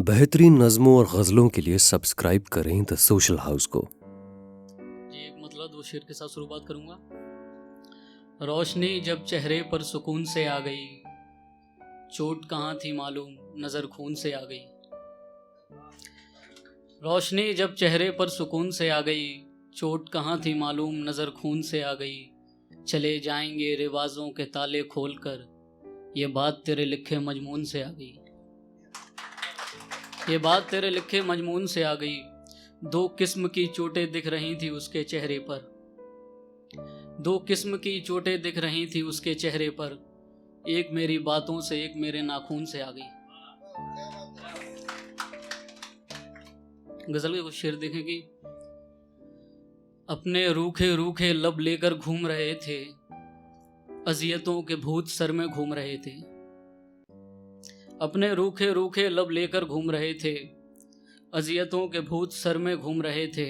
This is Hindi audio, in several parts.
बेहतरीन नज़मों और गज़लों के लिए सब्सक्राइब करें द सोशल हाउस को। जी, एक मतलब दो शेर के साथ शुरुआत करूँगा। रोशनी जब चेहरे पर सुकून से आ गई, चोट कहाँ थी मालूम नज़र खून से आ गई। रोशनी जब चेहरे पर सुकून से आ गई, चोट कहाँ थी मालूम नज़र खून से आ गई। चले जाएंगे रिवाजों के ताले खोल कर, ये बात तेरे लिखे मजमून से आ गई। ये बात तेरे लिखे मजमून से आ गई। दो किस्म की चोटें दिख रही थी उसके चेहरे पर, दो किस्म की चोटें दिख रही थी उसके चेहरे पर। एक मेरी बातों से एक मेरे नाखून से आ गई। गजल के कुछ शेर देखें कि अपने रूखे रूखे लब लेकर घूम रहे थे, अजियतों के भूत सर में घूम रहे थे। अपने रूखे रूखे लब लेकर घूम रहे थे, अजियतों के भूत सर में घूम रहे थे।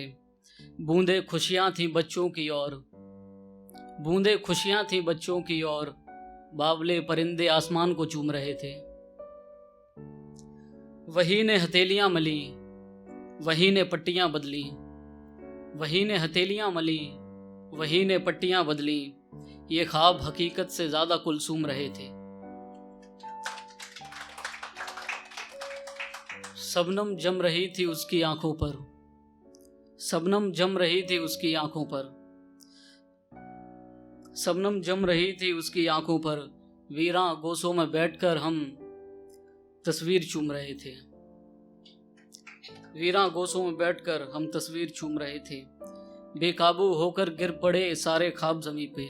बूंदे खुशियां थी बच्चों की ओर, बूंदे खुशियां थी बच्चों की ओर, बावले परिंदे आसमान को चूम रहे थे। वही ने हथेलियां मली, वही ने पट्टियां बदली, वही ने हथेलियां मली, वही ने पट्टियां बदली। ये ख्वाब हकीकत से ज्यादा कुलसूम रहे थे। शबनम जम रही थी उसकी आंखों पर, शबनम जम रही थी उसकी आंखों पर, शबनम जम रही थी उसकी आंखों पर। वीरां गोसों में बैठकर हम तस्वीर चूम रहे थे, वीरां गोसों में बैठकर हम तस्वीर चूम रहे थे। बेकाबू होकर गिर पड़े सारे ख्वाब जमी पे,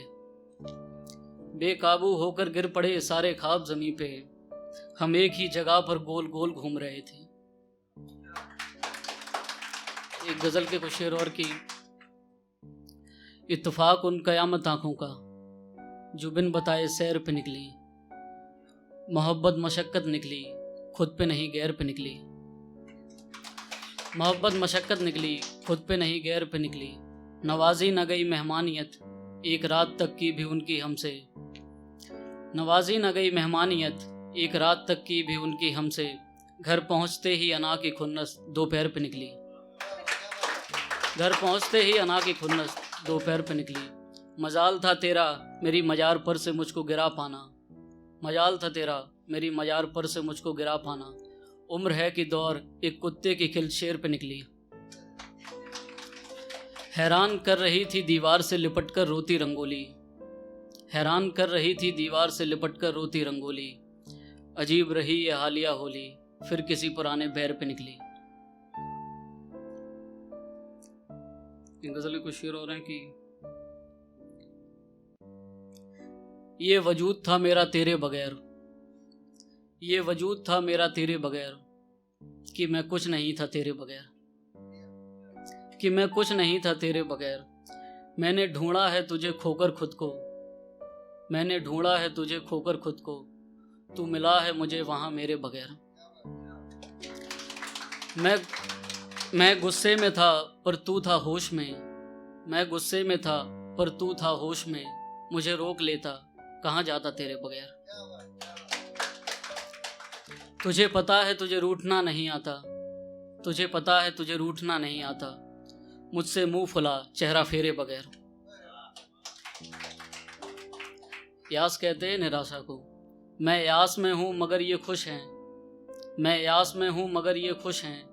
बेकाबू होकर गिर पड़े सारे ख्वाब जमी पे। हम एक ही जगह पर गोल गोल घूम रहे थे। एक गजल के कुछ शेर और की। इत्तेफाक उन कयामत आंखों का जो बिन बताए सैर पे निकली, मोहब्बत मशक्कत निकली खुद पे नहीं गैर पे निकली। मोहब्बत मशक्कत निकली खुद पे नहीं गैर पे निकली। नवाजी न गई मेहमानियत एक रात तक की भी उनकी हमसे, नवाजी न गई मेहमानियत एक रात तक की भी उनकी हमसे। घर पहुंचते ही अना की खुन्नस दोपहर पे निकली, घर पहुंचते ही अना की खुन्नस दोपहर पे निकली। मजाल था तेरा मेरी मजार पर से मुझको गिरा पाना, मजाल था तेरा मेरी मजार पर से मुझको गिरा पाना। उम्र है कि दौर एक कुत्ते की खिल शेर पे निकली। हैरान कर रही थी दीवार से लिपट कर रोती रंगोली, हैरान कर रही थी दीवार से लिपट कर रोती रंगोली। अजीब रही ये हालिया होली फिर किसी पुराने बैर पे निकली। गजल कुछ शेर हो रहे हैं कि ये वजूद था मेरा तेरे बगैर, ये वजूद था मेरा तेरे बगैर, कि मैं कुछ नहीं था तेरे बगैर, कि मैं कुछ नहीं था तेरे बगैर। मैंने ढूंढा है तुझे खोकर खुद को, मैंने ढूंढा है तुझे खोकर खुद को, तू मिला है मुझे वहां मेरे बगैर। मैं गुस्से में था पर तू था होश में, मैं गुस्से में था पर तू था होश में। मुझे रोक लेता कहाँ जाता तेरे बगैर। तुझे पता है तुझे रूठना नहीं आता, तुझे पता है तुझे रूठना नहीं आता। मुझसे मुंह फुला चेहरा फेरे बगैर। यास कहते हैं निराशा को, मैं यास में हूं मगर ये खुश हैं, मैं यास में हूं मगर ये खुश हैं।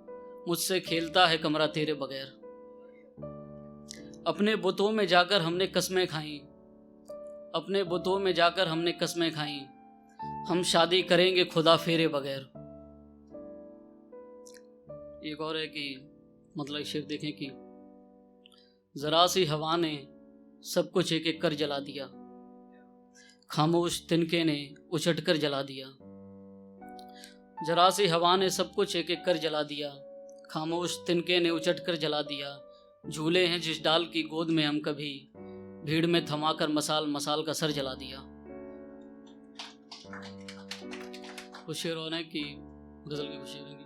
मुझसे खेलता है कमरा तेरे बगैर। अपने बुतों में जाकर हमने कस्में खाई, अपने बुतों में जाकर हमने कस्में खाई। हम शादी करेंगे खुदा फेरे बगैर। एक और है कि मतलब शेर देखें कि जरा सी हवा ने सब कुछ एक एक कर जला दिया, खामोश तिनके ने उछट कर जला दिया। जरा सी हवा ने सब कुछ एक एक कर जला दिया, खामोश तिनके ने उछट कर जला दिया। झूले हैं जिस डाल की गोद में हम कभी, भीड़ में थमाकर मसाल मसाल का सर जला दिया। कुछ शेर और है कि गजल की कुछ शेर है कि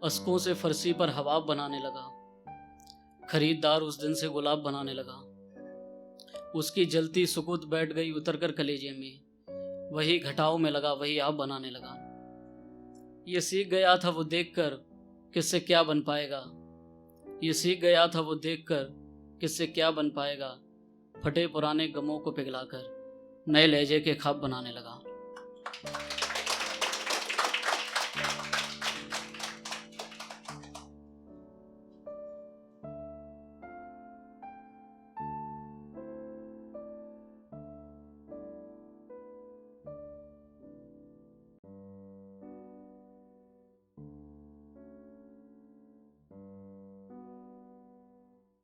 अस्कों से फरसी पर हवाब बनाने लगा, खरीदार उस दिन से गुलाब बनाने लगा। उसकी जलती सुकूत बैठ गई उतर कर कलेजे में, वही घटाओं में लगा वही आप बनाने लगा। ये सीख गया था वो देखकर किससे क्या बन पाएगा। ये सीख गया था वो देखकर किससे क्या बन पाएगा। फटे पुराने गमों को पिघलाकर नए लहजे के ख्वाब बनाने लगा।